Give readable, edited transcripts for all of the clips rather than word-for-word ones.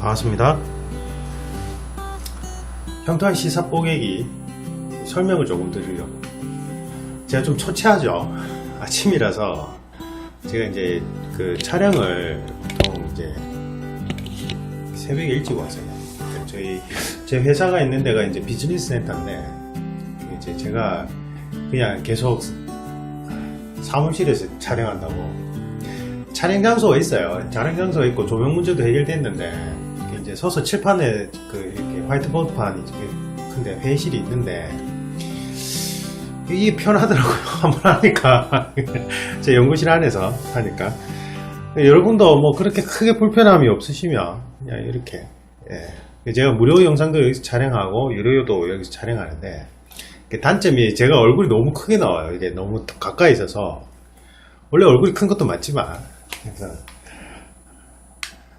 반갑습니다. 평탄 시사 뽀개기 설명을 조금 드리려고. 제가 좀 초췌하죠. 아침이라서 제가 이제 그 촬영을 보통 이제 새벽에 일찍 왔어요. 제 회사가 있는 데가 이제 비즈니스 센터인데 이제 제가 그냥 계속 사무실에서 촬영한다고. 촬영 장소가 있어요. 촬영 장소가 있고 조명 문제도 해결됐는데 이제 서서 칠판에 그 이렇게 화이트보드판이 근데 회의실이 있는데 이게 편하더라고요. 한번 하니까 제 연구실 안에서 하니까 여러분도 뭐 그렇게 크게 불편함이 없으시면 그냥 이렇게 제가 무료 영상도 여기서 촬영하고 유료도 여기서 촬영하는데 단점이 제가 얼굴이 너무 크게 나와요. 이게 너무 가까이 있어서 원래 얼굴이 큰 것도 맞지만 그래서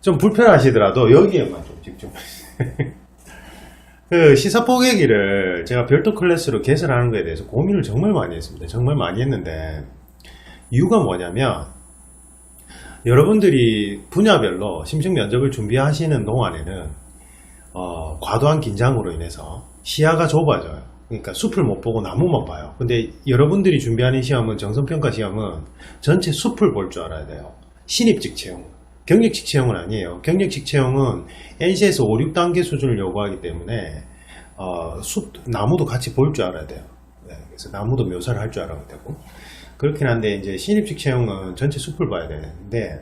좀 불편하시더라도 여기에만 좀 집중. 그 시사 뽀개기를 제가 별도 클래스로 개설하는 것에 대해서 고민을 정말 많이 했습니다. 정말 많이 했는데 이유가 뭐냐면 여러분들이 분야별로 심층 면접을 준비하시는 동안에는 과도한 긴장으로 인해서 시야가 좁아져요. 그러니까 숲을 못 보고 나무만 봐요. 근데 여러분들이 준비하는 시험은 정성평가 시험은 전체 숲을 볼 줄 알아야 돼요. 신입직 채용, 경력직 채용은 아니에요. 경력직 채용은 NC에서 5, 6단계 수준을 요구하기 때문에 나무도 같이 볼 줄 알아야 돼요. 그래서 나무도 묘사를 할 줄 알아야 되고 그렇긴 한데 이제 신입직 채용은 전체 숲을 봐야 되는데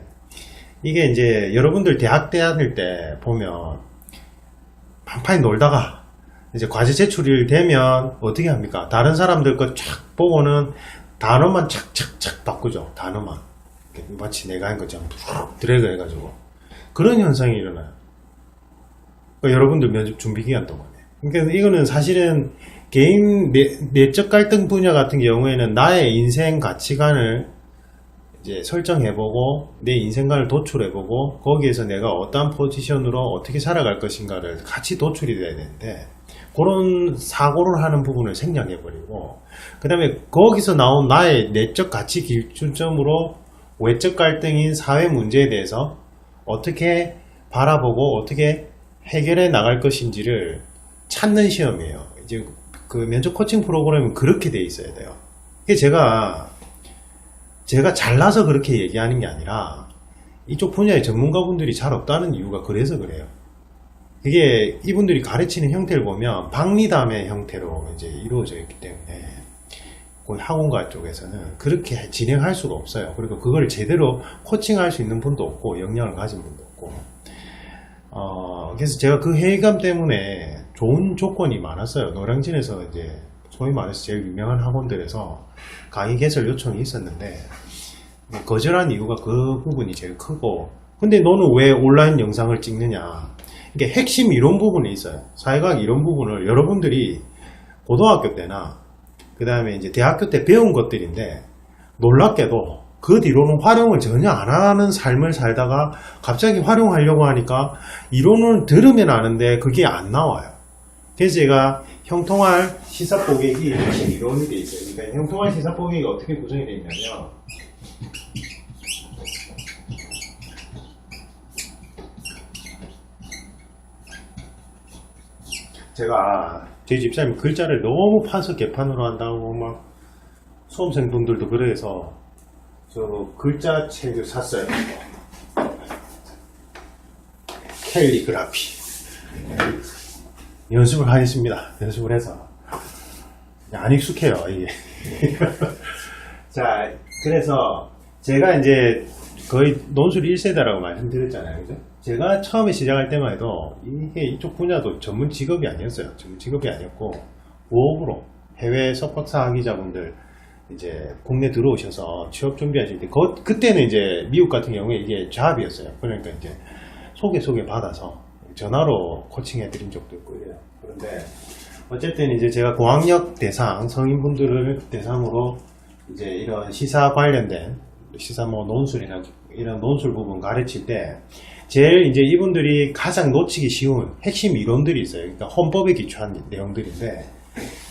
이게 이제 여러분들 대학 다닐 때 보면 판판히 놀다가 이제 과제 제출일 되면 어떻게 합니까? 다른 사람들 거 쫙 보고는 단어만 착착착 바꾸죠. 단어만. 마치 내가 한 것처럼 드래그 해가지고. 그런 현상이 일어나요. 그러니까 여러분들 면접 준비 기간 동안에. 그러니까 이거는 사실은 개인 내적 갈등 분야 같은 경우에는 나의 인생 가치관을 이제 설정해보고 내 인생관을 도출해보고 거기에서 내가 어떠한 포지션으로 어떻게 살아갈 것인가를 같이 도출이 돼야 되는데 그런 사고를 하는 부분을 생략해버리고 그 다음에 거기서 나온 나의 내적 가치 기준점으로 외적 갈등인 사회 문제에 대해서 어떻게 바라보고 어떻게 해결해 나갈 것인지를 찾는 시험이에요. 이제 그 면접 코칭 프로그램은 그렇게 돼 있어야 돼요. 이게 제가 잘나서 그렇게 얘기하는 게 아니라 이쪽 분야의 전문가분들이 잘 없다는 이유가 그래서 그래요. 이게 이분들이 가르치는 형태를 보면 박리담의 형태로 이제 이루어져 있기 때문에 학원가 쪽에서는 그렇게 진행할 수가 없어요. 그리고 그걸 제대로 코칭할 수 있는 분도 없고 역량을 가진 분도 없고 그래서 제가 그 회의감 때문에 좋은 조건이 많았어요. 노량진에서 이제 소위 말해서 제일 유명한 학원들에서 강의 개설 요청이 있었는데 거절한 이유가 그 부분이 제일 크고 근데 너는 왜 온라인 영상을 찍느냐 이게 핵심 이론 부분이 있어요. 사회과학 이론 부분을 여러분들이 고등학교 때나 그 다음에 이제 대학교 때 배운 것들인데 놀랍게도 그 뒤로는 활용을 전혀 안 하는 삶을 살다가 갑자기 활용하려고 하니까 이론을 들으면 아는데 그게 안 나와요. 그래서 제가 형통할 시사 뽀개기 이론이 돼 있어요. 그러니까 형통할 시사 뽀개기가 어떻게 구성이 되어 있냐면 제가 저희 집사람이 글자를 너무 파서 개판으로 한다고 막 수험생 분들도 그래서 저 글자 책을 샀어요. 캘리그라피 연습을 하겠습니다. 연습을 해서 안 익숙해요 이게. 자 그래서 제가 이제 거의 논술 1세대라고 말씀드렸잖아요. 그죠? 제가 처음에 시작할 때만 해도 이게 이쪽 분야도 전문 직업이 아니었어요. 전문 직업이 아니었고 부업으로 해외 석박사 학위자분들 이제 국내 들어오셔서 취업 준비하실 때 그때는 이제 미국 같은 경우에 이게 잡이었어요. 그러니까 이제 소개 받아서 전화로 코칭해 드린 적도 있고 이래요. 그런데 어쨌든 이제 제가 고학력 대상 성인분들을 대상으로 이제 이런 시사 관련된 시사 뭐 논술이나 이런 논술 부분 가르칠 때 제일 이제 이분들이 가장 놓치기 쉬운 핵심 이론들이 있어요. 그러니까 헌법에 기초한 내용들인데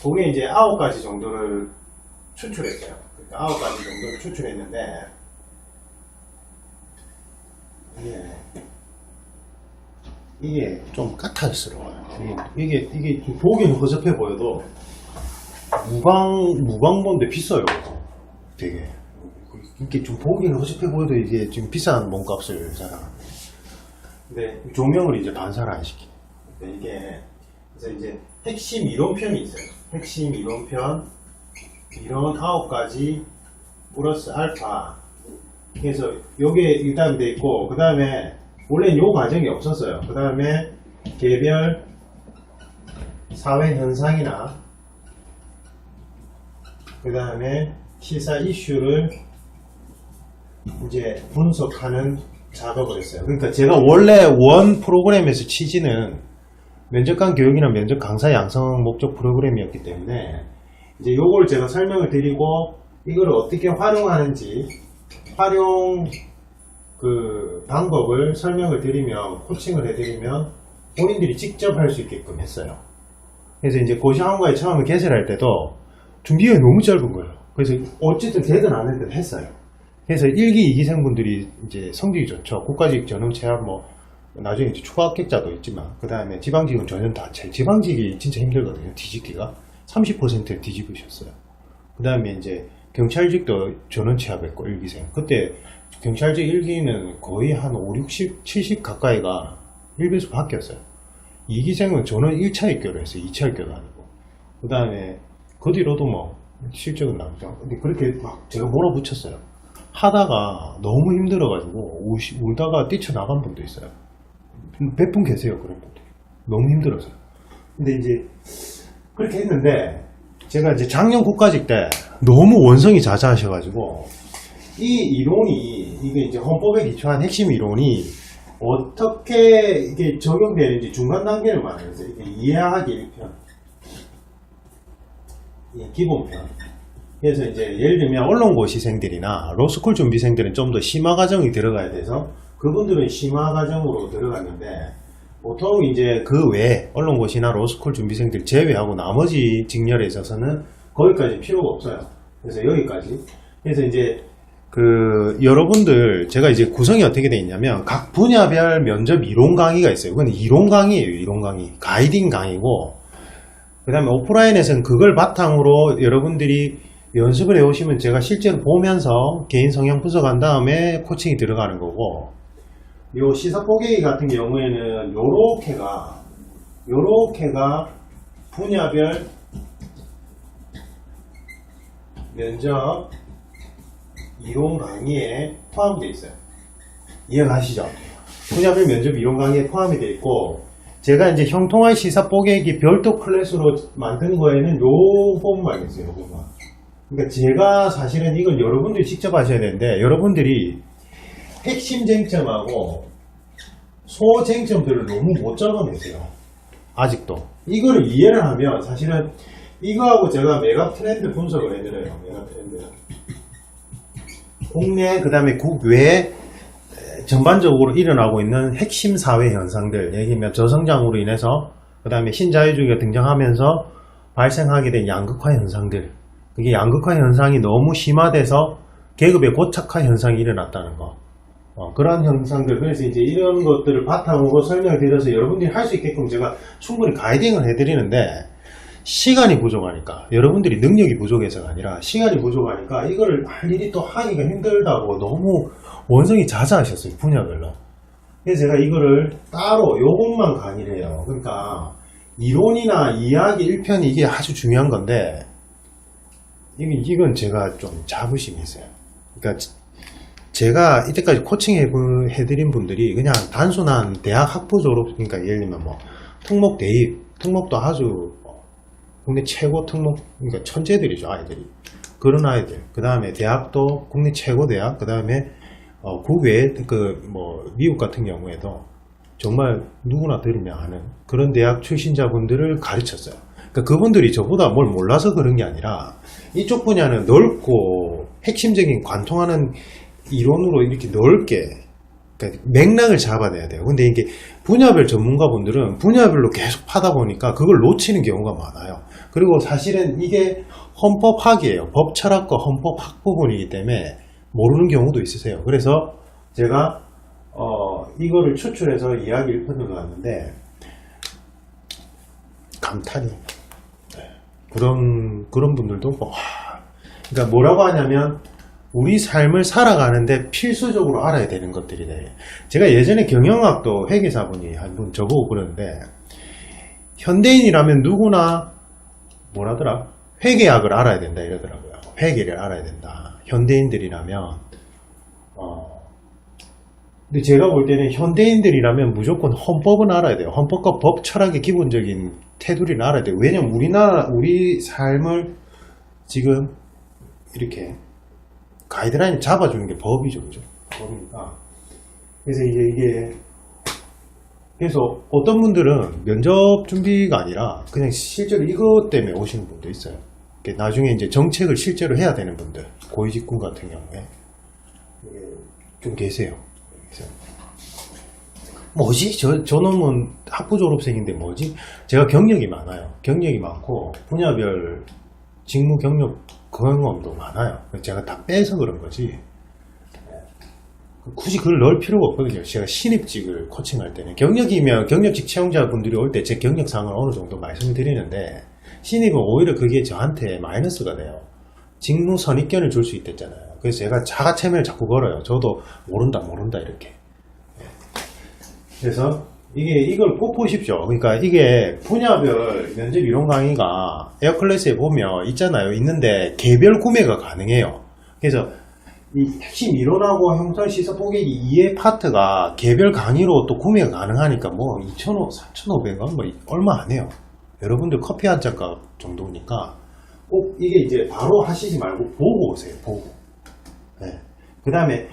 그게 이제 9가지 정도를 추출했어요. 그러니까 9가지 정도를 추출했는데 이게 좀 까탈스러워요. 이게 좀 보기는 허접해 보여도 무광본데 비싸요. 되게 이게 좀 보기는 허접해 보여도 이게 좀 비싼 몸값을 자랑합니다. 근데 조명을 이제 반사를 안 시키. 이게 그래서 이제 핵심 이론편이 있어요. 핵심 이론편 이론 9가지 플러스 알파. 그래서 요게 일단 돼 있고, 그 다음에 원래 요 과정이 없었어요. 그 다음에 개별 사회 현상이나 그 다음에 시사 이슈를 이제 분석하는 작업을 했어요. 그러니까 제가 원래 원 프로그램에서 취지는 면접관 교육이나 면접 강사 양성 목적 프로그램이었기 때문에 이제 요걸 제가 설명을 드리고 이걸 어떻게 활용하는지 활용 그 방법을 설명을 드리면 코칭을 해드리면 본인들이 직접 할 수 있게끔 했어요. 그래서 이제 고시학원과에 처음에 개설할 때도 준비가 너무 짧은 거예요. 그래서 어쨌든 되든 안 되든 했어요. 그래서 1기, 2기생분들이 이제 성적이 좋죠. 국가직 전형 체압 뭐 나중에 이제 추가 합격자도 있지만 그 다음에 지방직은 전혀 다 지방직이 진짜 힘들거든요. 뒤집기가 30%를 뒤집으셨어요. 그 다음에 이제 경찰직도 전원 취합했고 1기생 그때 경찰직 1기는 거의 한 5, 60, 70 가까이가 1배수 바뀌었어요. 2기생은 전원 1차 입교를 했어요. 2차 입교도 아니고. 그 다음에 그 뒤로도 뭐 실적은 나오죠. 근데 그렇게 막 제가 몰아붙였어요. 하다가 너무 힘들어가지고 울다가 뛰쳐나간 분도 있어요. 몇 분 계세요. 그런 분들 너무 힘들어서. 근데 이제 그렇게 했는데 제가 이제 작년 국가직 때 너무 원성이 자자하셔가지고 이 이론이 이게 이제 헌법에 기초한 핵심 이론이 어떻게 이게 적용되는지 중간 단계를 말해서 이게 이해하기 1편 기본편. 그래서 이제 예를 들면 언론고시생들이나 로스쿨 준비생들은 좀 더 심화 과정이 들어가야 돼서 그분들은 심화 과정으로 들어갔는데 보통 이제 그 외에 언론고시나 로스쿨 준비생들 제외하고 나머지 직렬에 있어서는 거기까지 필요가 없어요. 그래서 여기까지. 그래서 이제 그 여러분들 제가 이제 구성이 어떻게 되어 있냐면 각 분야별 면접 이론 강의가 있어요. 그건 이론 강의예요. 이론 강의. 가이딩 강의고 그 다음에 오프라인에서는 그걸 바탕으로 여러분들이 연습을 해오시면 제가 실제로 보면서 개인 성향 분석한 다음에 코칭이 들어가는 거고 요 시사포개기 같은 경우에는 요렇게가 분야별 면접 이론 강의에 포함되어 있어요. 이해가시죠? 분야별 면접 이론 강의에 포함이 되어 있고 제가 이제 형통한 시사포개기 별도 클래스로 만든 거에는 요 부분만 있어요. 요 부분만. 그러니까 제가 사실은 이건 여러분들이 직접 하셔야 되는데 여러분들이 핵심 쟁점하고 소쟁점들을 너무 못 적어내세요. 아직도. 이거를 이해를 하면 사실은 이거하고 제가 매각 트렌드 분석을 해드려요. 매각 트렌드. 국내 그 다음에 국외 전반적으로 일어나고 있는 핵심 사회 현상들 예를 저성장으로 인해서 그 다음에 신자유주의가 등장하면서 발생하게 된 양극화 현상들 그게 양극화 현상이 너무 심화돼서 계급의 고착화 현상이 일어났다는 거 그런 현상들 그래서 이제 이런 것들을 바탕으로 설명을 드려서 여러분들이 할 수 있게끔 제가 충분히 가이딩을 해드리는데 시간이 부족하니까 여러분들이 능력이 부족해서가 아니라 시간이 부족하니까 이거를 할 일이 또 하기가 힘들다고 너무 원성이 자자하셨어요. 분야별로. 그래서 제가 이거를 따로 요것만 강의를 해요. 그러니까 이론이나 이야기 1편이 이게 아주 중요한 건데 이건 제가 좀 자부심이 있어요. 그러니까 제가 이때까지 코칭 해드린 분들이 그냥 단순한 대학 학부 졸업 그러니까 예를 들면 뭐 특목 대입 특목도 아주 국내 최고 특목 그러니까 천재들이죠. 아이들이 그런 아이들 그 다음에 대학도 국내 최고 대학 그 다음에 국외 그 뭐 미국 같은 경우에도 정말 누구나 들으면 아는 그런 대학 출신자분들을 가르쳤어요. 그러니까 그분들이 저보다 뭘 몰라서 그런 게 아니라 이쪽 분야는 넓고 핵심적인 관통하는 이론으로 이렇게 넓게 그러니까 맥락을 잡아내야 돼요. 근데 이게 분야별 전문가분들은 분야별로 계속 파다 보니까 그걸 놓치는 경우가 많아요. 그리고 사실은 이게 헌법학이에요. 법철학과 헌법학 부분이기 때문에 모르는 경우도 있으세요. 그래서 제가 이거를 추출해서 이야기를 끊어놨는데, 감탄이. 그런 분들도, 그러니까 뭐라고 하냐면, 우리 삶을 살아가는데 필수적으로 알아야 되는 것들이네. 제가 예전에 경영학도 회계사분이 한 분 저보고 그러는데, 현대인이라면 누구나, 뭐라더라? 회계학을 알아야 된다 이러더라고요. 회계를 알아야 된다. 현대인들이라면, 근데 제가 볼 때는 현대인들이라면 무조건 헌법은 알아야 돼요. 헌법과 법 철학의 기본적인 테두리를 알아야 돼요. 왜냐면 우리 삶을 지금 이렇게 가이드라인을 잡아주는 게 법이죠. 그죠? 법이니까. 그래서 그래서 어떤 분들은 면접 준비가 아니라 그냥 실제로 이것 때문에 오시는 분도 있어요. 나중에 이제 정책을 실제로 해야 되는 분들, 고위직군 같은 경우에 좀 계세요. 뭐지? 저 놈은 학부 졸업생인데 뭐지? 제가 경력이 많아요. 경력이 많고 분야별 직무 경력 경험도 많아요. 제가 다 빼서 그런 거지. 굳이 그걸 넣을 필요가 없거든요. 제가 신입직을 코칭할 때는 경력이면 경력직 채용자분들이 올 때 제 경력상을 어느 정도 말씀드리는데, 신입은 오히려 그게 저한테 마이너스가 돼요. 직무 선입견을 줄 수 있댔잖아요. 그래서 제가 자가 체면을 자꾸 걸어요. 저도 모른다 이렇게. 그래서 이걸 꼭 보십시오. 그러니까 이게 분야별 면접 이론 강의가 에어클래스에 보면 있는데 개별 구매가 가능해요. 그래서 이 핵심 이론하고 형성 시설 보객이 이해 파트가 개별 강의로 또 구매가 가능하니까 뭐 2,500원, 3,500원 뭐 얼마 안 해요. 여러분들 커피 한 잔 값 정도니까 꼭 이게 이제 바로 하시지 말고 보고 오세요. 보고. 네. 그 다음에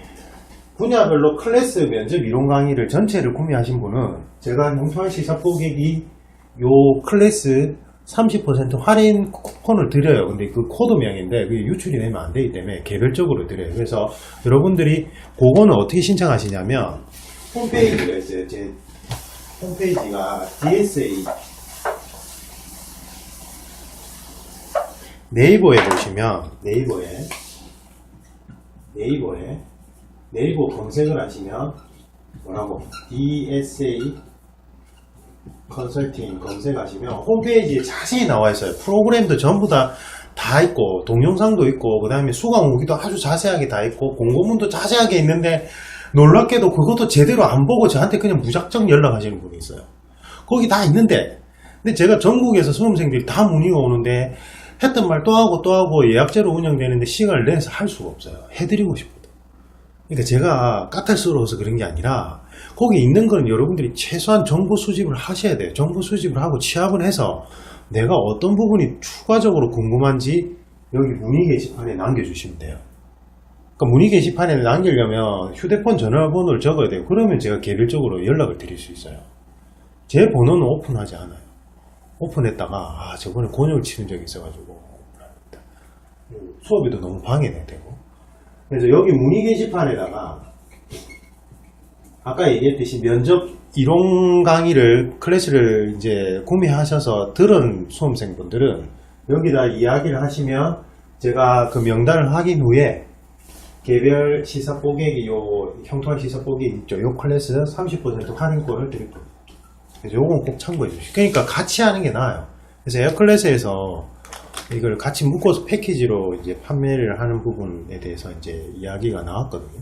분야별로 클래스 면접 이론 강의를 전체를 구매하신 분은 제가 형평 시사 고객이 요 클래스 30% 할인 쿠폰을 드려요. 근데 그 코드명인데 그게 유출이 되면 안 되기 때문에 개별적으로 드려요. 그래서 여러분들이 그거는 어떻게 신청하시냐면, 홈페이지가 있어요. 제 홈페이지가 DSA 네이버에 보시면 네이버 검색을 하시면 뭐라고 DSA 컨설팅 검색하시면 홈페이지에 자세히 나와 있어요. 프로그램도 전부 다 있고, 동영상도 있고, 그 다음에 수강 후기도 아주 자세하게 다 있고, 공고문도 자세하게 있는데, 놀랍게도 그것도 제대로 안 보고 저한테 그냥 무작정 연락하시는 분이 있어요. 거기 다 있는데, 근데 제가 전국에서 수험생들이 다 문의가 오는데, 했던 말 또 하고 예약제로 운영되는데 시간을 내서 할 수가 없어요. 해드리고 싶어도. 그러니까 제가 까탈스러워서 그런 게 아니라, 거기 있는 건 여러분들이 최소한 정보 수집을 하셔야 돼요. 정보 수집을 하고 취합을 해서 내가 어떤 부분이 추가적으로 궁금한지 여기 문의 게시판에 남겨주시면 돼요. 그러니까 문의 게시판에 남기려면 휴대폰 전화번호를 적어야 돼요. 그러면 제가 개별적으로 연락을 드릴 수 있어요. 제 번호는 오픈하지 않아요. 오픈했다가 저번에 곤욕을 치는 적이 있어가지고 수업에도 너무 방해되고. 그래서 여기 문의 게시판에다가 아까 얘기했듯이 면접 이론 강의를 클래스를 이제 구매하셔서 들은 수험생분들은 여기다 이야기를 하시면 제가 그 명단을 확인 후에 개별 시사 고객이 요 형통한 시사 고객 있죠. 요 클래스 30% 할인권을 드릴 겁니다. 그래서 요건 꼭 참고해 주시고. 그러니까 같이 하는 게 나아요. 그래서 에어클래스에서 이걸 같이 묶어서 패키지로 이제 판매를 하는 부분에 대해서 이제 이야기가 나왔거든요.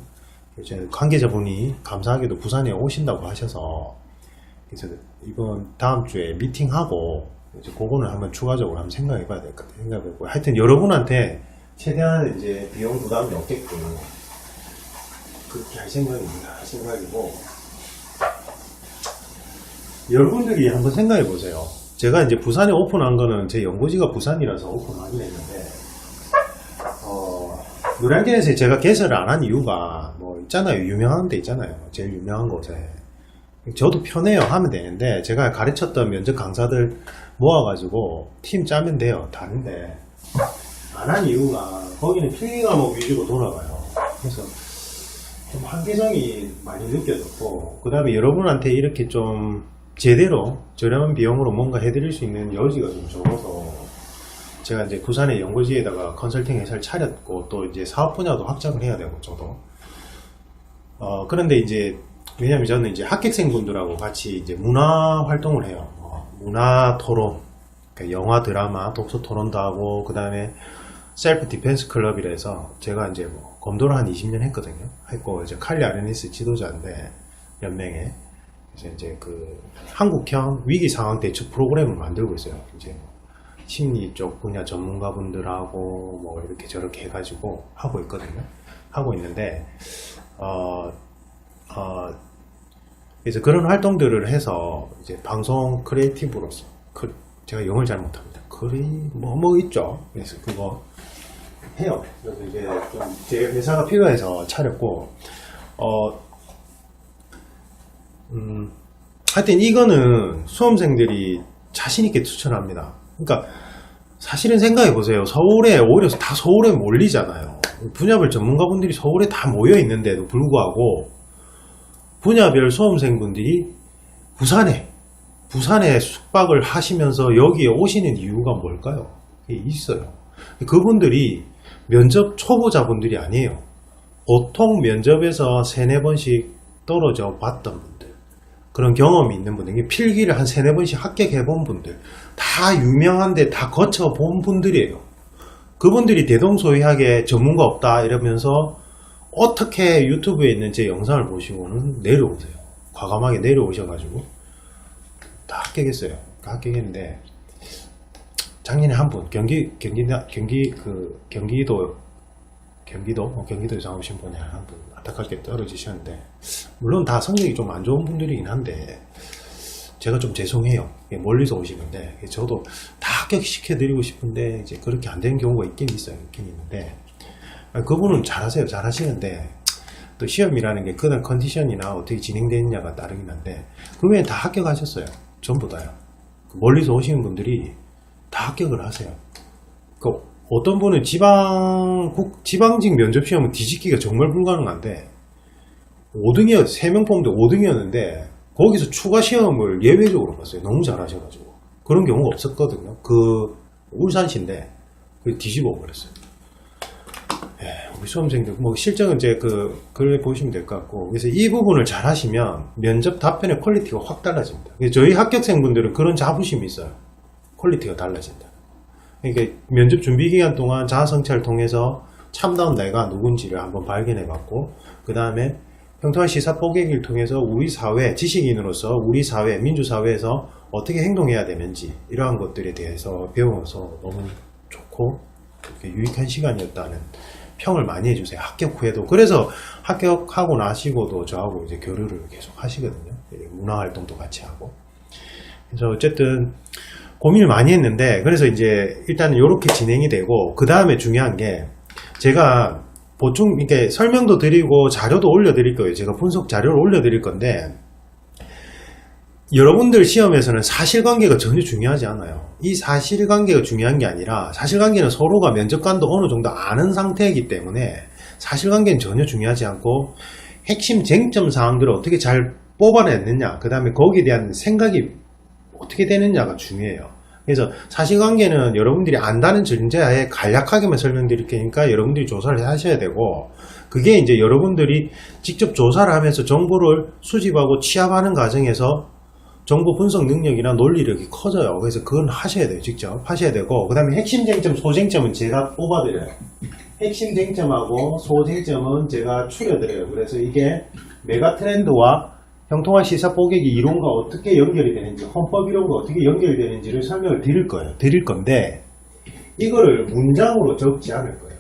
관계자분이 감사하게도 부산에 오신다고 하셔서, 그래서 이번 다음 주에 미팅하고 이제 그거는 한번 추가적으로 한번 생각해 봐야 될 것 같아요. 생각해보고 하여튼 여러분한테 최대한 이제 비용 부담이 없게끔 그렇게 할 생각이고, 여러분들이 한번 생각해 보세요. 제가 이제 부산에 오픈한 거는 제 연구지가 부산이라서 오픈하긴 했는데, 노량진에서 제가 개설을 안 한 이유가 뭐 있잖아요. 유명한 데 있잖아요. 제일 유명한 곳에. 저도 편해요. 하면 되는데, 제가 가르쳤던 면접 강사들 모아가지고 팀 짜면 돼요. 다른데 안 한 이유가 거기는 필기 과목 위주로 돌아가요. 그래서 좀 한계성이 많이 느껴졌고, 그 다음에 여러분한테 이렇게 좀 제대로 저렴한 비용으로 뭔가 해드릴 수 있는 여지가 좀 적어서 제가 이제 부산의 연구지에다가 컨설팅 회사를 차렸고, 또 이제 사업 분야도 확장을 해야 되고, 저도. 그런데 이제 왜냐면 저는 이제 합격생분들하고 같이 이제 문화 활동을 해요. 문화 토론, 그러니까 영화, 드라마, 독서 토론도 하고, 그 다음에 셀프 디펜스 클럽이라 해서 제가 이제 뭐 검도를 한 20년 했거든요. 했고, 이제 칼리 아르니스 지도자인데, 연맹에. 그래서 이제 그 한국형 위기 상황 대처 프로그램을 만들고 있어요. 이제 심리 쪽 분야 전문가분들하고 뭐 이렇게 저렇게 해가지고 하고 있거든요. 하고 있는데, 그래서 그런 활동들을 해서 이제 방송 크리에이티브로서 제가 영어를 잘 못합니다. 뭐 있죠. 그래서 그거 해요. 그래서 이제 좀 제 회사가 필요해서 차렸고, 하여튼 이거는 수험생들이 자신있게 추천합니다. 그러니까 사실은 생각해 보세요. 서울에 오히려 다 서울에 몰리잖아요. 분야별 전문가분들이 서울에 다 모여 있는데도 불구하고 분야별 수험생분들이 부산에 숙박을 하시면서 여기에 오시는 이유가 뭘까요? 이게 있어요. 그분들이 면접 초보자분들이 아니에요. 보통 면접에서 3-4번씩 떨어져 봤던 분들, 그런 경험이 있는 분들, 필기를 한 3-4번씩 합격해 본 분들, 다 유명한데 다 거쳐본 분들이에요. 그분들이 대동소이하게 전문가 없다 이러면서 어떻게 유튜브에 있는 제 영상을 보시고는 내려오세요. 과감하게 내려오셔가지고 다 합격했어요. 합격했는데 작년에 한 분 경기도에서 나오신 분이 한 분 안타깝게 떨어지셨는데, 물론 다 성적이 좀 안 좋은 분들이긴 한데 제가 좀 죄송해요. 멀리서 오시는데 저도 다 합격시켜드리고 싶은데 이제 그렇게 안 되는 경우가 있긴 있는데, 그분은 잘하시는데 또 시험이라는 게 그날 컨디션이나 어떻게 진행되느냐가 따르긴 한데 그 외에 다 합격하셨어요. 전부 다요. 멀리서 오시는 분들이 다 합격을 하세요. 어떤 분은 지방직 면접시험은 뒤집기가 정말 불가능한데 5등이었, 3명 뽑는데 5등이었는데 거기서 추가 시험을 예외적으로 봤어요. 너무 잘하셔가지고. 그런 경우가 없었거든요. 울산시인데 뒤집어 버렸어요. 우리 수험생들 실적은 이제 그걸 보시면 될 것 같고, 그래서 이 부분을 잘 하시면 면접 답변의 퀄리티가 확 달라집니다. 저희 합격생분들은 그런 자부심이 있어요. 퀄리티가 달라진다. 그러니까 면접 준비 기간 동안 자아성찰을 통해서 참다운 내가 누군지를 한번 발견해 봤고, 그 다음에 평통한 시사 뽀개기를 통해서 우리 사회, 지식인으로서 우리 사회, 민주사회에서 어떻게 행동해야 되는지 이러한 것들에 대해서 배워서 너무 좋고 유익한 시간이었다는 평을 많이 해주세요. 합격 후에도. 그래서 합격하고 나시고도 저하고 이제 교류를 계속 하시거든요. 문화활동도 같이 하고. 그래서 어쨌든 고민을 많이 했는데, 그래서 이제 일단은 이렇게 진행이 되고, 그 다음에 중요한 게 제가 보충 이렇게 설명도 드리고 자료도 올려드릴 거예요. 제가 분석 자료를 올려드릴 건데, 여러분들 시험에서는 사실관계가 전혀 중요하지 않아요. 이 사실관계가 중요한 게 아니라, 사실관계는 서로가 면접관도 어느 정도 아는 상태이기 때문에 사실관계는 전혀 중요하지 않고, 핵심 쟁점 사항들을 어떻게 잘 뽑아냈느냐, 그 다음에 거기에 대한 생각이 어떻게 되느냐가 중요해요. 그래서 사실관계는 여러분들이 안다는 전제하에 간략하게만 설명드릴 테니까 여러분들이 조사를 하셔야 되고, 그게 이제 여러분들이 직접 조사를 하면서 정보를 수집하고 취합하는 과정에서 정보 분석 능력이나 논리력이 커져요. 그래서 그건 하셔야 돼요. 직접 하셔야 되고, 그 다음에 핵심 쟁점, 소쟁점은 제가 뽑아드려요. 핵심 쟁점하고 소쟁점은 제가 추려드려요. 그래서 이게 메가 트렌드와 형통한 시사 뽀개기 이론과 어떻게 연결이 되는지, 헌법 이론과 어떻게 연결이 되는지를 설명을 드릴 건데, 이거를 문장으로 적지 않을 거예요.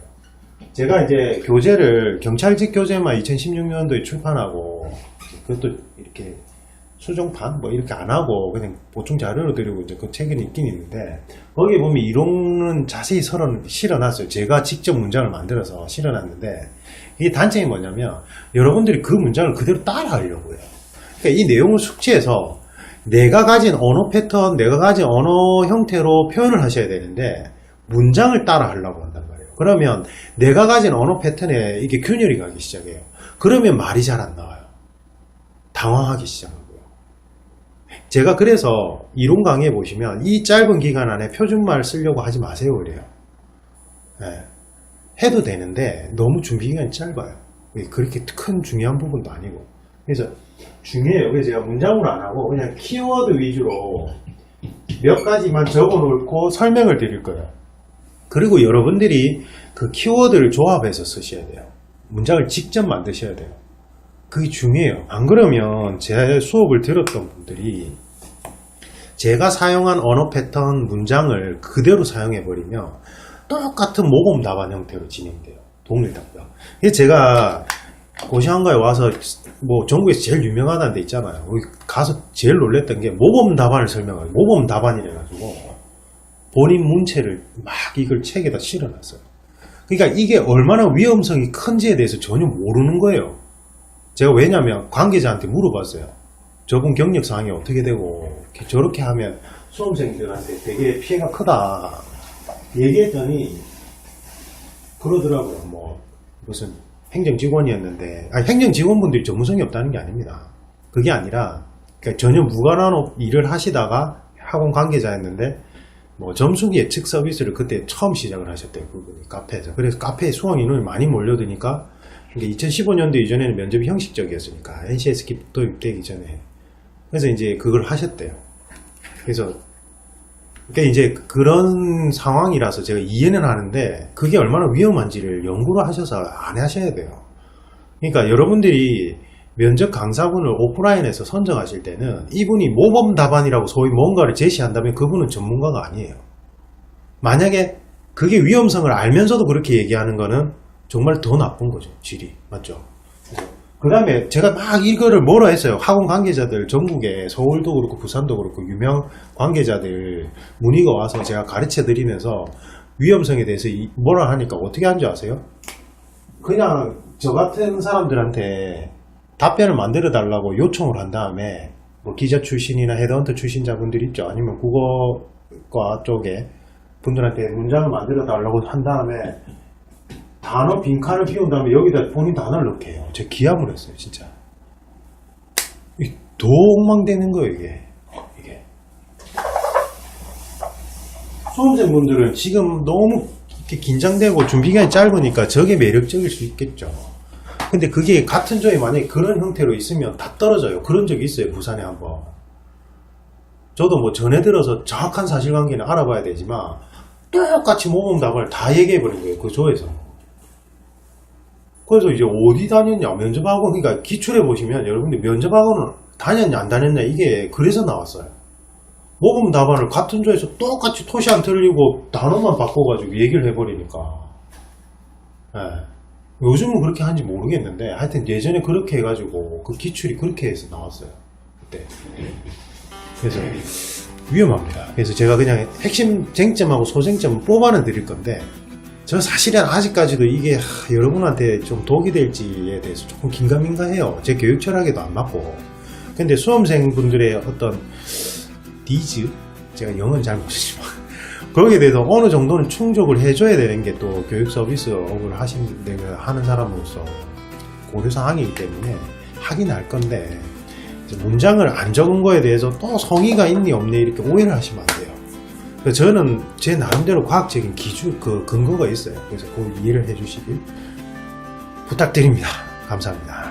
제가 이제 교재를 경찰직 교재만 2016년도에 출판하고, 그것도 이렇게 수정판 뭐 이렇게 안 하고 그냥 보충 자료로 드리고 이제 그 책은 있긴 있는데, 거기에 보면 이론은 자세히 실어놨어요. 제가 직접 문장을 만들어서 실어놨는데, 이게 단점이 뭐냐면 여러분들이 그 문장을 그대로 따라 하려고 해요. 그러니까 이 내용을 숙지해서 내가 가진 언어 패턴, 내가 가진 언어 형태로 표현을 하셔야 되는데 문장을 따라 하려고 한단 말이에요. 그러면 내가 가진 언어 패턴에 이게 균열이 가기 시작해요. 그러면 말이 잘 안 나와요. 당황하기 시작하고요. 제가 그래서 이론 강의에 보시면 이 짧은 기간 안에 표준말 쓰려고 하지 마세요 그래요. 네. 해도 되는데 너무 준비 기간이 짧아요. 그렇게 큰 중요한 부분도 아니고. 그래서 중요해요. 그래서 제가 문장으로 안 하고 그냥 키워드 위주로 몇 가지만 적어 놓고 설명을 드릴 거예요. 그리고 여러분들이 그 키워드를 조합해서 쓰셔야 돼요. 문장을 직접 만드셔야 돼요. 그게 중요해요. 안 그러면 제 수업을 들었던 분들이 제가 사용한 언어 패턴 문장을 그대로 사용해버리면 똑같은 모범 답안 형태로 진행돼요. 동일답변. 그래서 제가 고시한가에 와서 뭐 전국에서 제일 유명하다는 데 있잖아요. 거기 가서 제일 놀랬던 게 모범 답안을 설명하고 모범 답안이래 가지고 본인 문체를 막 이걸 책에다 실어놨어요. 그러니까 이게 얼마나 위험성이 큰지에 대해서 전혀 모르는 거예요. 제가 왜냐면 관계자한테 물어봤어요. 저분 경력 사항이 어떻게 되고 저렇게 하면 수험생들한테 되게 피해가 크다 얘기했더니 그러더라고요. 뭐 무슨 행정직원이었는데 행정직원분들이 전문성이 없다는 게 아닙니다. 그게 아니라 그러니까 전혀 무관한 일을 하시다가 학원 관계자였는데 뭐 점수기 예측 서비스를 그때 처음 시작을 하셨대요. 그분이 카페에서. 그래서 카페에 수강 인원이 많이 몰려드니까 2015년도 이전에는 면접이 형식적이었으니까 NCS 도입되기 전에 그래서 이제 그걸 하셨대요. 그래서 그러니까 이제 그런 상황이라서 제가 이해는 하는데 그게 얼마나 위험한지를 연구를 하셔서 안 하셔야 돼요. 그러니까 여러분들이 면접 강사분을 오프라인에서 선정하실 때는 이분이 모범 답안이라고 소위 뭔가를 제시한다면 그분은 전문가가 아니에요. 만약에 그게 위험성을 알면서도 그렇게 얘기하는 거는 정말 더 나쁜 거죠. 질이. 맞죠? 그 다음에 제가 막 이거를 뭐라 했어요. 학원 관계자들 전국에 서울도 그렇고 부산도 그렇고 유명 관계자들 문의가 와서 제가 가르쳐 드리면서 위험성에 대해서 뭐라 하니까 어떻게 하는지 아세요? 그냥 저 같은 사람들한테 답변을 만들어 달라고 요청을 한 다음에 뭐 기자 출신이나 헤드헌터 출신자분들 있죠. 아니면 국어과 쪽에 분들한테 문장을 만들어 달라고 한 다음에 단어 빈칸을 비운 다음에 여기다 본인 단어를 넣게 해요. 제가 기함을 했어요, 진짜. 더 엉망되는 거예요, 이게. 수험생분들은 지금 너무 이렇게 긴장되고 준비 기간이 짧으니까 저게 매력적일 수 있겠죠. 근데 그게 같은 조에 만약에 그런 형태로 있으면 다 떨어져요. 그런 적이 있어요, 부산에 한번. 저도 뭐 전에 들어서 정확한 사실관계는 알아봐야 되지만 똑같이 모범 답안을 다 얘기해버린 거예요, 그 조에서. 그래서 이제 어디 다녔냐 면접학원 그러니까 기출해 보시면 여러분들 면접학원은 다녔냐 안 다녔냐 이게 그래서 나왔어요. 모범 답안을 같은 조에서 똑같이 토시 안 틀리고 단어만 바꿔가지고 얘기를 해버리니까 요즘은 그렇게 하는지 모르겠는데 하여튼 예전에 그렇게 해가지고 그 기출이 그렇게 해서 나왔어요 그때. 그래서 위험합니다. 그래서 제가 그냥 핵심 쟁점하고 소쟁점은 뽑아는 드릴 건데 저 사실은 아직까지도 이게 여러분한테 좀 독이 될지에 대해서 조금 긴가민가해요. 제 교육 철학에도 안 맞고. 근데 수험생분들의 어떤 니즈, 제가 영어는 잘 모르지만 거기에 대해서 어느 정도는 충족을 해줘야 되는 게 또 교육 서비스업을 하는 사람으로서 고려사항이기 때문에 하긴 할 건데 문장을 안 적은 거에 대해서 또 성의가 있니 없니 이렇게 오해를 하시면 안 돼요. 저는 제 나름대로 과학적인 기준, 근거가 있어요. 그래서 그걸 이해를 해주시길 부탁드립니다. 감사합니다.